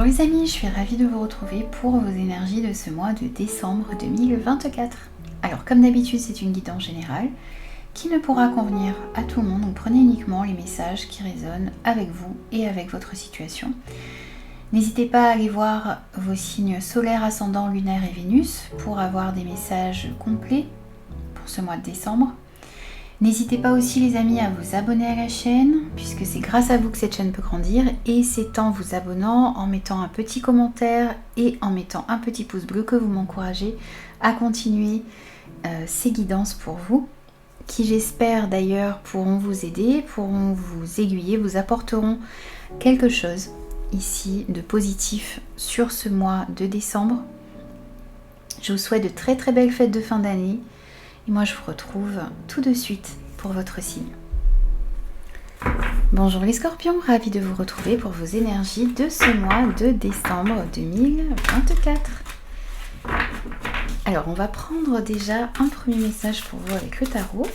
Bonjour les amis, je suis ravie de vous retrouver pour vos énergies de ce mois de décembre 2024. Alors comme d'habitude c'est une guidance générale qui ne pourra convenir à tout le monde, donc prenez uniquement les messages qui résonnent avec vous et avec votre situation. N'hésitez pas à aller voir vos signes solaires, ascendant, lunaire et Vénus pour avoir des messages complets pour ce mois de décembre. N'hésitez pas aussi les amis à vous abonner à la chaîne puisque c'est grâce à vous que cette chaîne peut grandir et c'est en vous abonnant, en mettant un petit commentaire et en mettant un petit pouce bleu que vous m'encouragez à continuer ces guidances pour vous qui j'espère d'ailleurs pourront vous aider, pourront vous aiguiller, vous apporteront quelque chose ici de positif sur ce mois de décembre. Je vous souhaite de très très belles fêtes de fin d'année. Et moi je vous retrouve tout de suite pour votre signe. Bonjour les scorpions, ravie de vous retrouver pour vos énergies de ce mois de décembre 2024. Alors on va prendre déjà un premier message pour vous avec le tarot.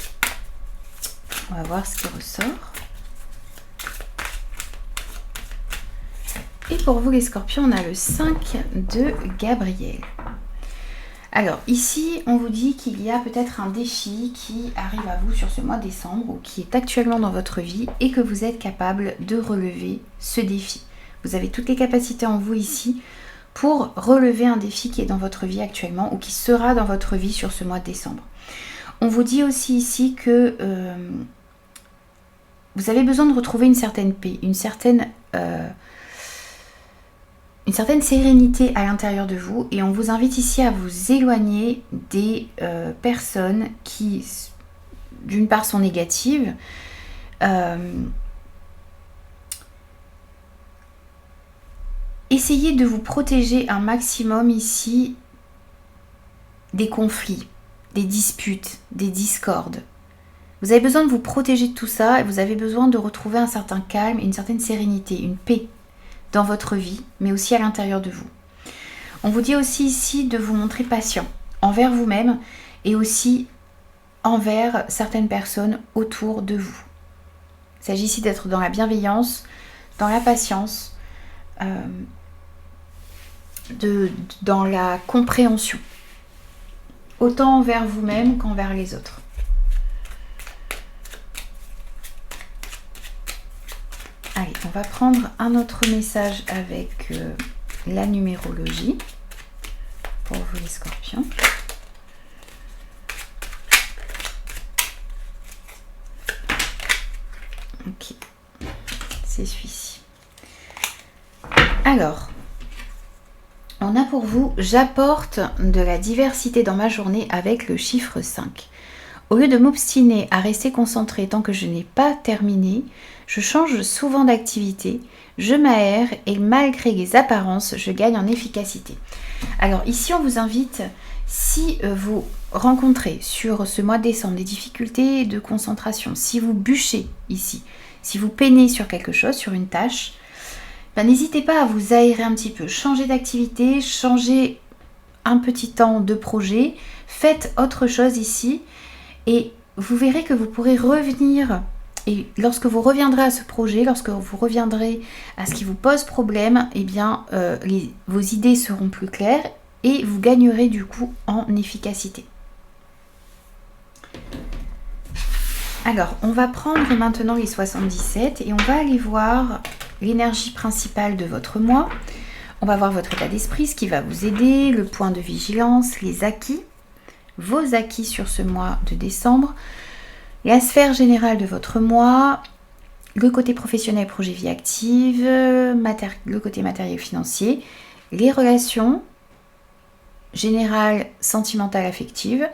On va voir ce qui ressort. Et pour vous les scorpions, on a le 5 de Gabriel. Alors ici, on vous dit qu'il y a peut-être un défi qui arrive à vous sur ce mois de décembre ou qui est actuellement dans votre vie et que vous êtes capable de relever ce défi. Vous avez toutes les capacités en vous ici pour relever un défi qui est dans votre vie actuellement ou qui sera dans votre vie sur ce mois de décembre. On vous dit aussi ici que vous avez besoin de retrouver une certaine paix, une certaine sérénité à l'intérieur de vous et on vous invite ici à vous éloigner des personnes qui, d'une part, sont négatives, essayez de vous protéger un maximum ici des conflits, des disputes, des discordes. Vous avez besoin de vous protéger de tout ça et vous avez besoin de retrouver un certain calme, une certaine sérénité, une paix dans votre vie, mais aussi à l'intérieur de vous. On vous dit aussi ici de vous montrer patient envers vous-même et aussi envers certaines personnes autour de vous. Il s'agit ici d'être dans la bienveillance, dans la patience, dans la compréhension, autant envers vous-même qu'envers les autres. Allez, on va prendre un autre message avec la numérologie pour vous les scorpions. Ok, c'est celui-ci. Alors, on a pour vous, j'apporte de la diversité dans ma journée avec le chiffre 5. Au lieu de m'obstiner à rester concentrée tant que je n'ai pas terminé, je change souvent d'activité, je m'aère et malgré les apparences, je gagne en efficacité. Alors ici, on vous invite, si vous rencontrez sur ce mois de décembre des difficultés de concentration, si vous bûchez ici, si vous peinez sur quelque chose, sur une tâche, n'hésitez pas à vous aérer un petit peu, changer d'activité, changer un petit temps de projet, faites autre chose ici. Et vous verrez que vous pourrez revenir, et lorsque vous reviendrez à ce projet, lorsque vous reviendrez à ce qui vous pose problème, eh bien, vos idées seront plus claires et vous gagnerez du coup en efficacité. Alors, on va prendre maintenant les 77 et on va aller voir l'énergie principale de votre mois. On va voir votre état d'esprit, ce qui va vous aider, le point de vigilance, les acquis. Vos acquis sur ce mois de décembre, la sphère générale de votre mois, le côté professionnel, projet vie active, le côté matériel financier, les relations générales, sentimentales, affectives.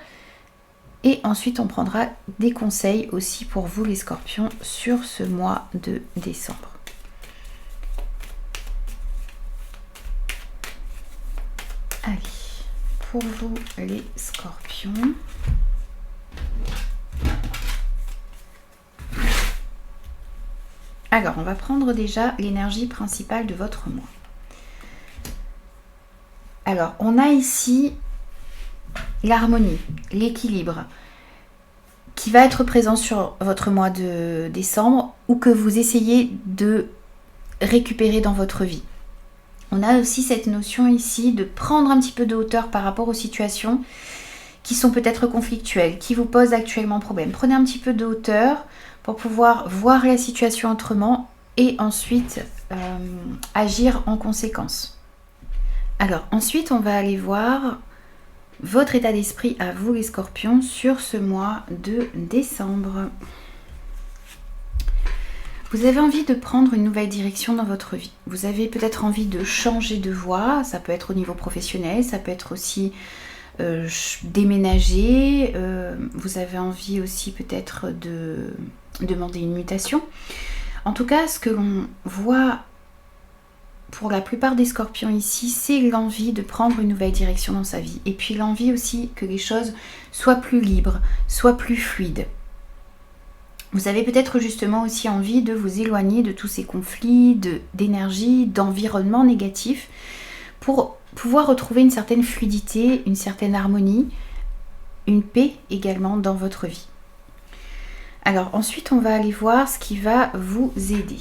Et ensuite, on prendra des conseils aussi pour vous les scorpions sur ce mois de décembre. Allez. Pour vous les scorpions. Alors, on va prendre déjà l'énergie principale de votre mois. Alors, on a ici l'harmonie, l'équilibre qui va être présent sur votre mois de décembre ou que vous essayez de récupérer dans votre vie. On a aussi cette notion ici de prendre un petit peu de hauteur par rapport aux situations qui sont peut-être conflictuelles, qui vous posent actuellement problème. Prenez un petit peu de hauteur pour pouvoir voir la situation autrement et ensuite agir en conséquence. Alors ensuite, on va aller voir votre état d'esprit à vous les scorpions sur ce mois de décembre. Vous avez envie de prendre une nouvelle direction dans votre vie. Vous avez peut-être envie de changer de voie, ça peut être au niveau professionnel, ça peut être aussi déménager, vous avez envie aussi peut-être de demander une mutation. En tout cas, ce que l'on voit pour la plupart des scorpions ici, c'est l'envie de prendre une nouvelle direction dans sa vie. Et puis l'envie aussi que les choses soient plus libres, soient plus fluides. Vous avez peut-être justement aussi envie de vous éloigner de tous ces conflits, d'énergie, d'environnement négatif pour pouvoir retrouver une certaine fluidité, une certaine harmonie, une paix également dans votre vie. Alors ensuite, on va aller voir ce qui va vous aider.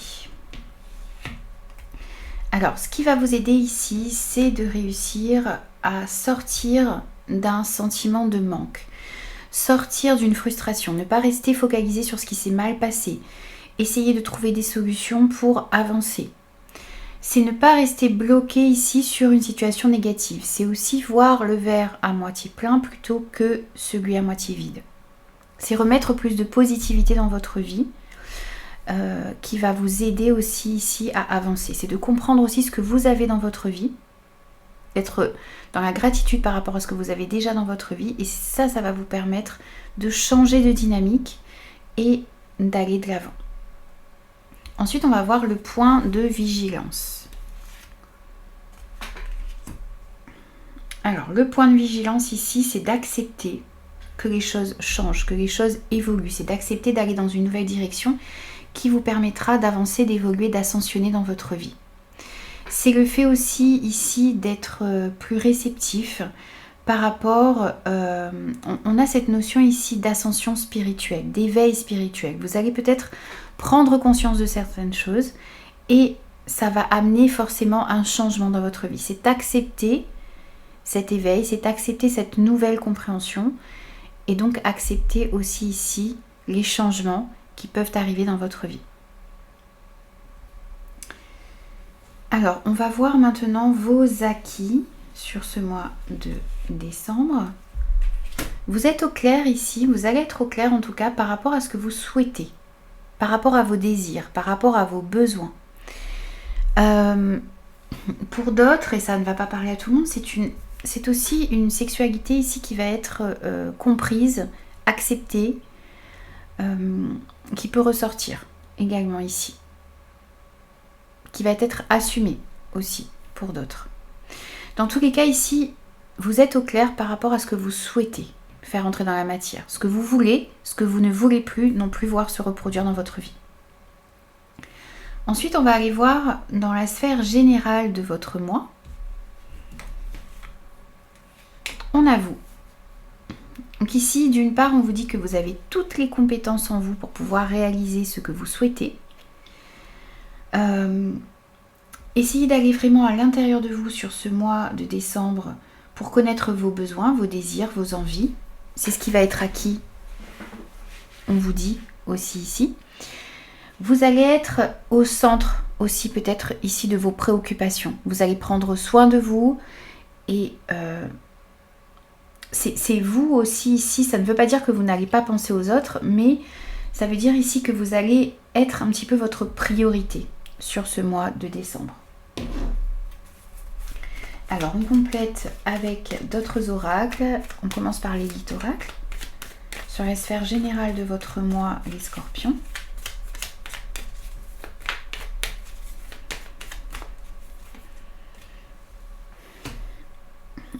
Alors, ce qui va vous aider ici, c'est de réussir à sortir d'un sentiment de manque. Sortir d'une frustration, ne pas rester focalisé sur ce qui s'est mal passé. Essayez de trouver des solutions pour avancer. C'est ne pas rester bloqué ici sur une situation négative. C'est aussi voir le verre à moitié plein plutôt que celui à moitié vide. C'est remettre plus de positivité dans votre vie qui va vous aider aussi ici à avancer. C'est de comprendre aussi ce que vous avez dans votre vie, d'être dans la gratitude par rapport à ce que vous avez déjà dans votre vie, et ça va vous permettre de changer de dynamique et d'aller de l'avant. Ensuite, on va voir le point de vigilance. Alors, le point de vigilance ici, c'est d'accepter que les choses changent, que les choses évoluent. C'est d'accepter d'aller dans une nouvelle direction qui vous permettra d'avancer, d'évoluer, d'ascensionner dans votre vie. C'est le fait aussi ici d'être plus réceptif par rapport... on a cette notion ici d'ascension spirituelle, d'éveil spirituel. Vous allez peut-être prendre conscience de certaines choses et ça va amener forcément un changement dans votre vie. C'est accepter cet éveil, c'est accepter cette nouvelle compréhension et donc accepter aussi ici les changements qui peuvent arriver dans votre vie. Alors, on va voir maintenant vos acquis sur ce mois de décembre. Vous êtes au clair ici, vous allez être au clair en tout cas par rapport à ce que vous souhaitez, par rapport à vos désirs, par rapport à vos besoins. Pour d'autres, et ça ne va pas parler à tout le monde, c'est aussi une sexualité ici qui va être comprise, acceptée, qui peut ressortir également ici, qui va être assumée aussi pour d'autres. Dans tous les cas ici, vous êtes au clair par rapport à ce que vous souhaitez faire entrer dans la matière, ce que vous voulez, ce que vous ne voulez plus non plus voir se reproduire dans votre vie. Ensuite, on va aller voir dans la sphère générale de votre mois. On a vous. Donc ici, d'une part, on vous dit que vous avez toutes les compétences en vous pour pouvoir réaliser ce que vous souhaitez. Essayez d'aller vraiment à l'intérieur de vous sur ce mois de décembre pour connaître vos besoins, vos désirs, vos envies. C'est ce qui va être acquis, on vous dit aussi ici. Vous allez être au centre aussi peut-être ici de vos préoccupations. Vous allez prendre soin de vous et... c'est vous aussi ici, ça ne veut pas dire que vous n'allez pas penser aux autres, mais ça veut dire ici que vous allez être un petit peu votre priorité sur ce mois de décembre. Alors on complète avec d'autres oracles, on commence par l'élite oracle, sur la sphère générale de votre mois les scorpions.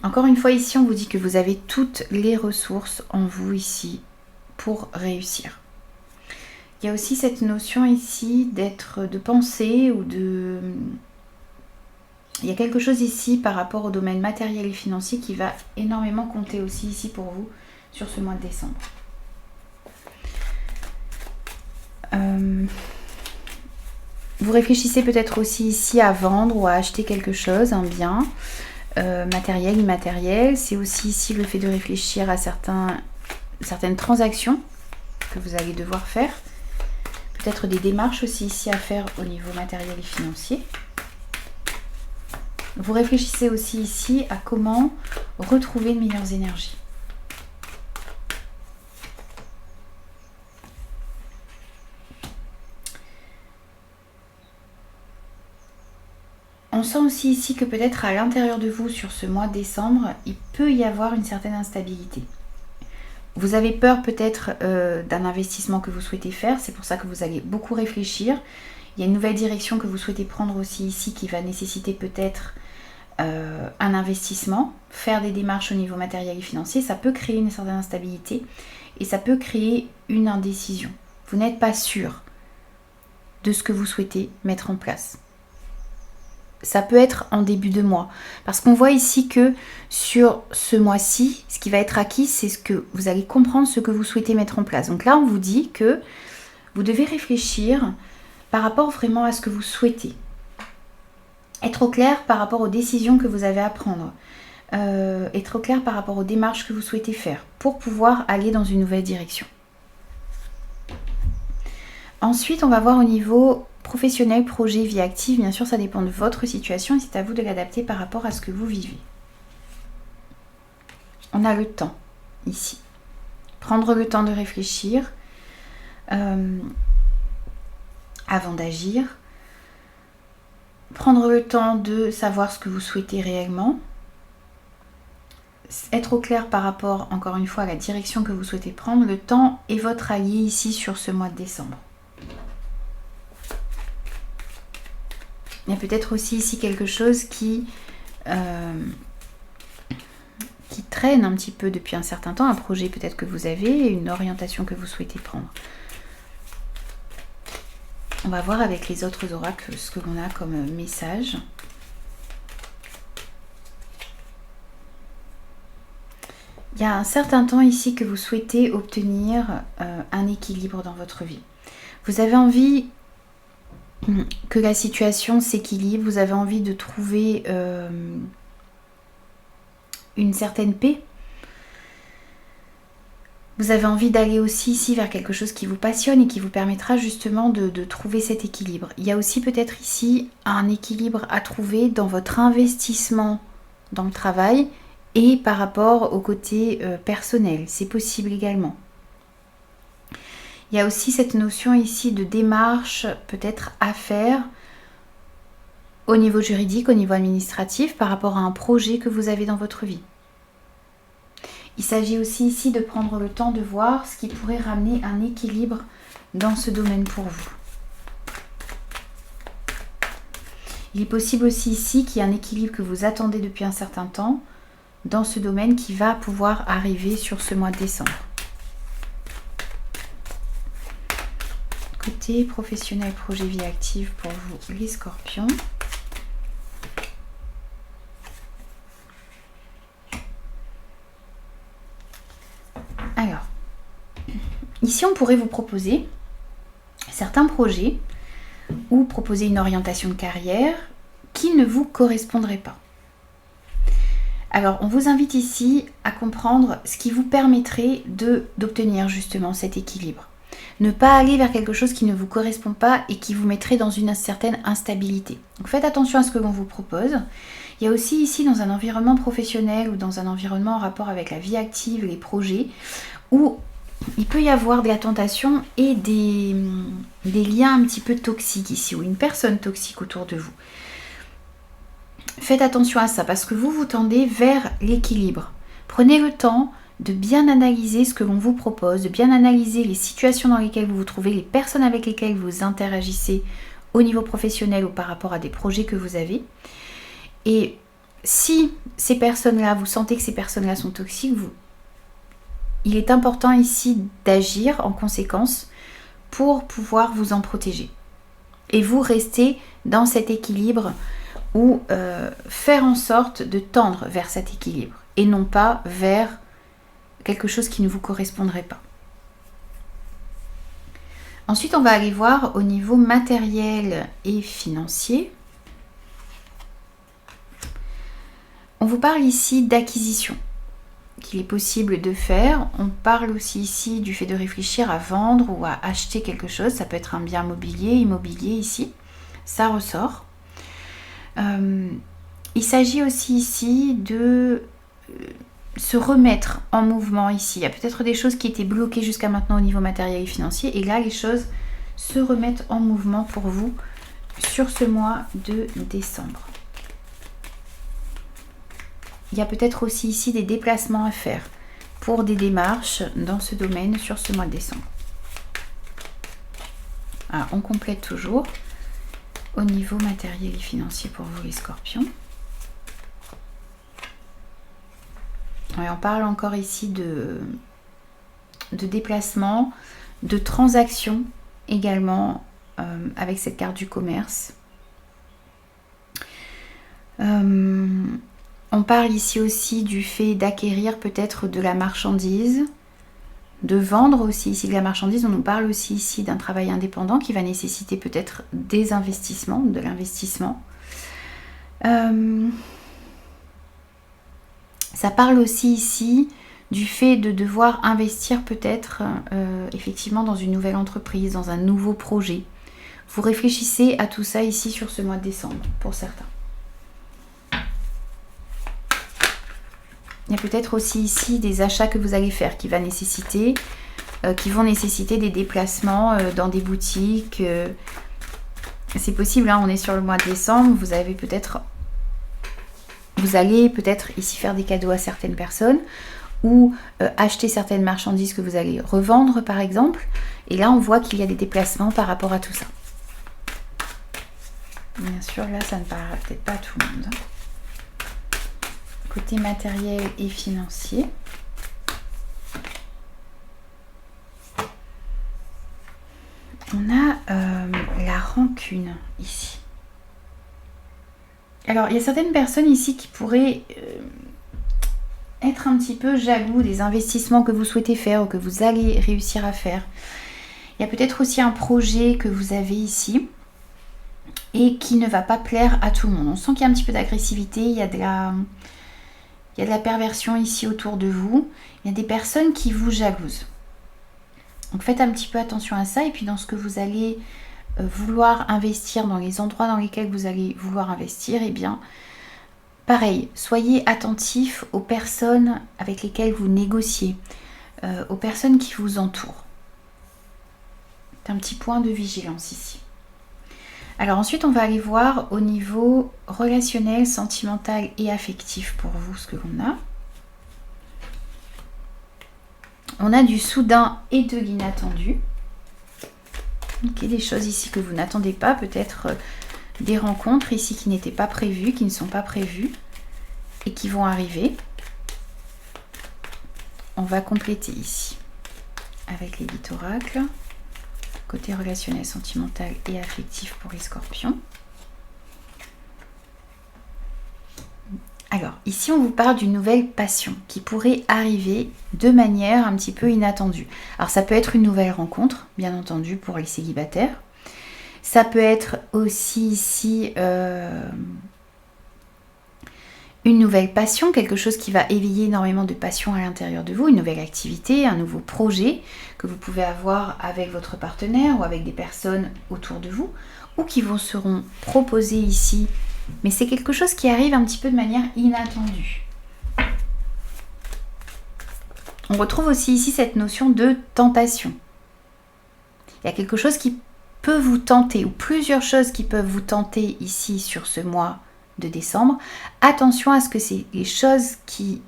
Encore une fois ici, on vous dit que vous avez toutes les ressources en vous ici pour réussir. Il y a aussi cette notion ici de penser ou de... Il y a quelque chose ici par rapport au domaine matériel et financier qui va énormément compter aussi ici pour vous sur ce mois de décembre. Vous réfléchissez peut-être aussi ici à vendre ou à acheter quelque chose, un bien, matériel, immatériel. C'est aussi ici le fait de réfléchir à certaines transactions que vous allez devoir faire. Peut-être des démarches aussi ici à faire au niveau matériel et financier. Vous réfléchissez aussi ici à comment retrouver de meilleures énergies. On sent aussi ici que peut-être à l'intérieur de vous, sur ce mois de décembre, il peut y avoir une certaine instabilité. Vous avez peur peut-être d'un investissement que vous souhaitez faire, c'est pour ça que vous allez beaucoup réfléchir. Il y a une nouvelle direction que vous souhaitez prendre aussi ici qui va nécessiter peut-être un investissement. Faire des démarches au niveau matériel et financier, ça peut créer une certaine instabilité et ça peut créer une indécision. Vous n'êtes pas sûr de ce que vous souhaitez mettre en place. Ça peut être en début de mois. Parce qu'on voit ici que sur ce mois-ci, ce qui va être acquis, c'est ce que vous allez comprendre ce que vous souhaitez mettre en place. Donc là, on vous dit que vous devez réfléchir par rapport vraiment à ce que vous souhaitez. Être au clair par rapport aux décisions que vous avez à prendre. Être au clair par rapport aux démarches que vous souhaitez faire pour pouvoir aller dans une nouvelle direction. Ensuite, on va voir au niveau professionnel, projet, vie active. Bien sûr, ça dépend de votre situation et c'est à vous de l'adapter par rapport à ce que vous vivez. On a le temps ici. Prendre le temps de réfléchir avant d'agir. Prendre le temps de savoir ce que vous souhaitez réellement. Être au clair par rapport, encore une fois, à la direction que vous souhaitez prendre. Le temps est votre allié ici sur ce mois de décembre. Il y a peut-être aussi ici quelque chose qui traîne un petit peu depuis un certain temps, un projet peut-être que vous avez, une orientation que vous souhaitez prendre. On va voir avec les autres oracles ce que l'on a comme message. Il y a un certain temps ici que vous souhaitez obtenir un équilibre dans votre vie. Vous avez envie que la situation s'équilibre, vous avez envie de trouver une certaine paix. Vous avez envie d'aller aussi ici vers quelque chose qui vous passionne et qui vous permettra justement de trouver cet équilibre. Il y a aussi peut-être ici un équilibre à trouver dans votre investissement dans le travail et par rapport au côté personnel. C'est possible également. Il y a aussi cette notion ici de démarche peut-être à faire au niveau juridique, au niveau administratif, par rapport à un projet que vous avez dans votre vie. Il s'agit aussi ici de prendre le temps de voir ce qui pourrait ramener un équilibre dans ce domaine pour vous. Il est possible aussi ici qu'il y ait un équilibre que vous attendez depuis un certain temps dans ce domaine qui va pouvoir arriver sur ce mois de décembre. Côté professionnel, projet, vie active pour vous les scorpions. Alors, ici on pourrait vous proposer certains projets ou proposer une orientation de carrière qui ne vous correspondrait pas. Alors, on vous invite ici à comprendre ce qui vous permettrait d'obtenir justement cet équilibre. Ne pas aller vers quelque chose qui ne vous correspond pas et qui vous mettrait dans une certaine instabilité. Donc faites attention à ce que l'on vous propose. Il y a aussi ici dans un environnement professionnel ou dans un environnement en rapport avec la vie active, les projets, où il peut y avoir de la tentation et des liens un petit peu toxiques ici, ou une personne toxique autour de vous. Faites attention à ça parce que vous tendez vers l'équilibre. Prenez le temps de bien analyser ce que l'on vous propose, de bien analyser les situations dans lesquelles vous vous trouvez, les personnes avec lesquelles vous interagissez au niveau professionnel ou par rapport à des projets que vous avez. Et si ces personnes-là, vous sentez que ces personnes-là sont toxiques, il est important ici d'agir en conséquence pour pouvoir vous en protéger. Et vous restez dans cet équilibre ou faire en sorte de tendre vers cet équilibre et non pas vers quelque chose qui ne vous correspondrait pas. Ensuite, on va aller voir au niveau matériel et financier. On vous parle ici d'acquisition qu'il est possible de faire. On parle aussi ici du fait de réfléchir à vendre ou à acheter quelque chose. Ça peut être un bien mobilier, immobilier ici. Ça ressort. Il s'agit aussi ici de se remettre en mouvement ici. Il y a peut-être des choses qui étaient bloquées jusqu'à maintenant au niveau matériel et financier. Et là, les choses se remettent en mouvement pour vous sur ce mois de décembre. Il y a peut-être aussi ici des déplacements à faire pour des démarches dans ce domaine sur ce mois de décembre. Alors, on complète toujours au niveau matériel et financier pour vous les scorpions. Et on parle encore ici de déplacements, de transactions également avec cette carte du commerce. On parle ici aussi du fait d'acquérir peut-être de la marchandise, de vendre aussi ici de la marchandise. On nous parle aussi ici d'un travail indépendant qui va nécessiter peut-être des investissements, de l'investissement. Ça parle aussi ici du fait de devoir investir peut-être effectivement dans une nouvelle entreprise, dans un nouveau projet. Vous réfléchissez à tout ça ici sur ce mois de décembre pour certains. Il y a peut-être aussi ici des achats que vous allez faire qui vont nécessiter des déplacements dans des boutiques. C'est possible, hein, on est sur le mois de décembre, vous allez peut-être ici faire des cadeaux à certaines personnes ou acheter certaines marchandises que vous allez revendre par exemple. Et là, on voit qu'il y a des déplacements par rapport à tout ça. Bien sûr, là, ça ne parlera peut-être pas à tout le monde. Côté matériel et financier. On a la rancune ici. Alors, il y a certaines personnes ici qui pourraient être un petit peu jaloux des investissements que vous souhaitez faire ou que vous allez réussir à faire. Il y a peut-être aussi un projet que vous avez ici et qui ne va pas plaire à tout le monde. On sent qu'il y a un petit peu d'agressivité, il y a de la perversion ici autour de vous. Il y a des personnes qui vous jalousent. Donc faites un petit peu attention à ça. Et puis dans ce que vous allez vouloir investir, dans les endroits dans lesquels vous allez vouloir investir, eh bien, pareil, soyez attentifs aux personnes avec lesquelles vous négociez, aux personnes qui vous entourent. C'est un petit point de vigilance ici. Alors ensuite, on va aller voir au niveau relationnel, sentimental et affectif pour vous ce que l'on a. On a du soudain et de l'inattendu. Okay, des choses ici que vous n'attendez pas, peut-être des rencontres ici qui n'étaient pas prévues, qui ne sont pas prévues et qui vont arriver. On va compléter ici avec les 8 oracles. Côté relationnel, sentimental et affectif pour les scorpions. Alors, ici, on vous parle d'une nouvelle passion qui pourrait arriver de manière un petit peu inattendue. Alors, ça peut être une nouvelle rencontre, bien entendu, pour les célibataires. Ça peut être aussi ici une nouvelle passion, quelque chose qui va éveiller énormément de passion à l'intérieur de vous, une nouvelle activité, un nouveau projet que vous pouvez avoir avec votre partenaire ou avec des personnes autour de vous ou qui vous seront proposées ici. Mais c'est quelque chose qui arrive un petit peu de manière inattendue. On retrouve aussi ici cette notion de tentation. Il y a quelque chose qui peut vous tenter ou plusieurs choses qui peuvent vous tenter ici sur ce mois de décembre. Attention à ce que c'est les choses qui...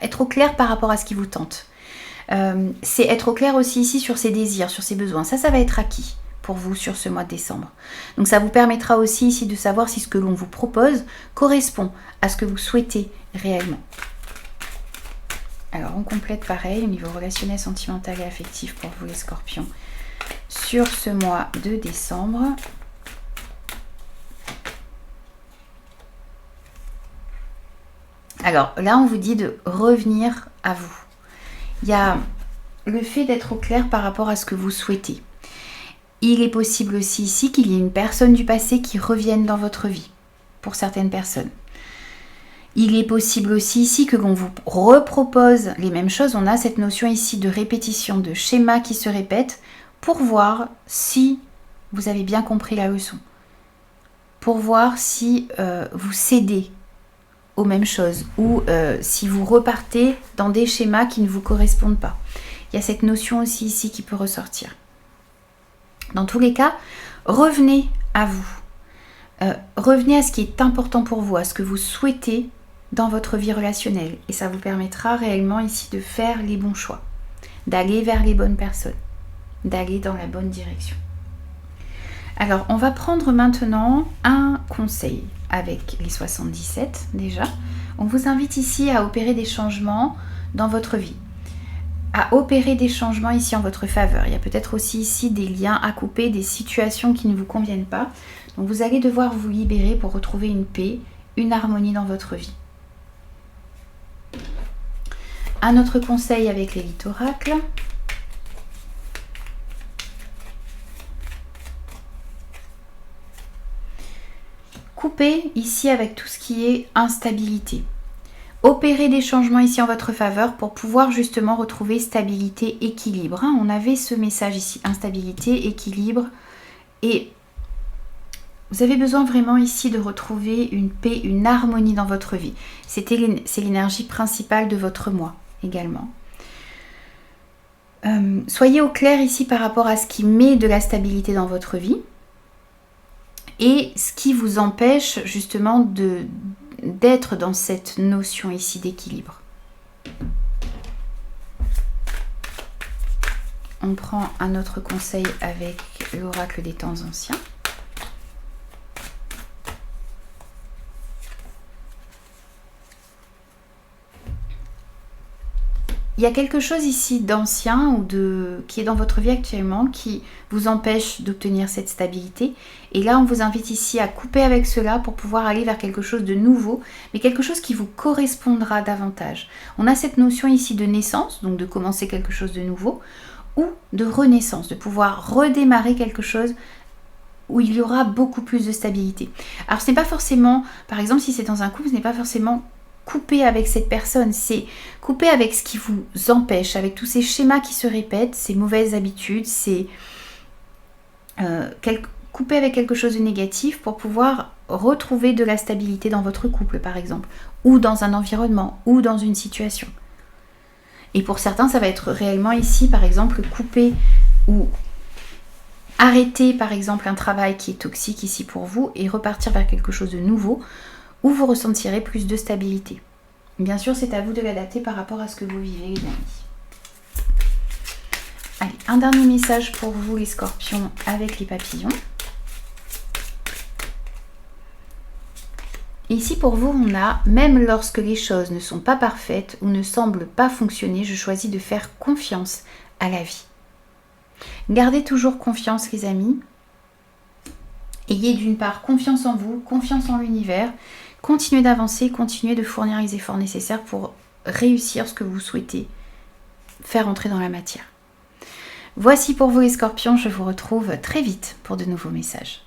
être au clair par rapport à ce qui vous tente. C'est être au clair aussi ici sur ses désirs, sur ses besoins. Ça va être acquis pour vous sur ce mois de décembre. Donc ça vous permettra aussi ici de savoir si ce que l'on vous propose correspond à ce que vous souhaitez réellement. Alors on complète pareil au niveau relationnel, sentimental et affectif pour vous les scorpions sur ce mois de décembre. Alors là, on vous dit de revenir à vous. Il y a le fait d'être au clair par rapport à ce que vous souhaitez. Il est possible aussi ici qu'il y ait une personne du passé qui revienne dans votre vie, pour certaines personnes. Il est possible aussi ici que l'on vous repropose les mêmes choses. On a cette notion ici de répétition, de schéma qui se répète pour voir si vous avez bien compris la leçon. Pour voir si vous cédez aux mêmes choses ou si vous repartez dans des schémas qui ne vous correspondent pas. Il y a cette notion aussi ici qui peut ressortir. Dans tous les cas, revenez à vous. Revenez à ce qui est important pour vous, à ce que vous souhaitez dans votre vie relationnelle. Et ça vous permettra réellement ici de faire les bons choix, d'aller vers les bonnes personnes, d'aller dans la bonne direction. Alors, on va prendre maintenant un conseil avec les 77 déjà. On vous invite ici à opérer des changements dans votre vie, à opérer des changements ici en votre faveur. Il y a peut-être aussi ici des liens à couper, des situations qui ne vous conviennent pas. Donc, vous allez devoir vous libérer pour retrouver une paix, une harmonie dans votre vie. Un autre conseil avec l'élite oracle. Coupez ici avec tout ce qui est instabilité. Opérez des changements ici en votre faveur pour pouvoir justement retrouver stabilité, équilibre. On avait ce message ici, instabilité, équilibre. Et vous avez besoin vraiment ici de retrouver une paix, une harmonie dans votre vie. C'est l'énergie principale de votre moi également. Soyez au clair ici par rapport à ce qui met de la stabilité dans votre vie et ce qui vous empêche justement d'être dans cette notion ici d'équilibre. On prend un autre conseil avec l'oracle des temps anciens. Il y a quelque chose ici d'ancien ou qui est dans votre vie actuellement qui vous empêche d'obtenir cette stabilité. Et là, on vous invite ici à couper avec cela pour pouvoir aller vers quelque chose de nouveau, mais quelque chose qui vous correspondra davantage. On a cette notion ici de naissance, donc de commencer quelque chose de nouveau, ou de renaissance, de pouvoir redémarrer quelque chose où il y aura beaucoup plus de stabilité. Alors, ce n'est pas forcément, par exemple, si c'est dans un couple, ce n'est pas forcément couper avec cette personne, c'est couper avec ce qui vous empêche, avec tous ces schémas qui se répètent, ces mauvaises habitudes, c'est couper avec quelque chose de négatif pour pouvoir retrouver de la stabilité dans votre couple par exemple, ou dans un environnement, ou dans une situation. Et pour certains, ça va être réellement ici par exemple couper ou arrêter par exemple un travail qui est toxique ici pour vous et repartir vers quelque chose de nouveau où vous ressentirez plus de stabilité. Bien sûr, c'est à vous de l'adapter par rapport à ce que vous vivez, les amis. Allez, un dernier message pour vous, les scorpions, avec les papillons. Et ici, pour vous, on a, même lorsque les choses ne sont pas parfaites ou ne semblent pas fonctionner, je choisis de faire confiance à la vie. Gardez toujours confiance, les amis. Ayez d'une part confiance en vous, confiance en l'univers. Continuez d'avancer, continuez de fournir les efforts nécessaires pour réussir ce que vous souhaitez faire entrer dans la matière. Voici pour vous les scorpions, je vous retrouve très vite pour de nouveaux messages.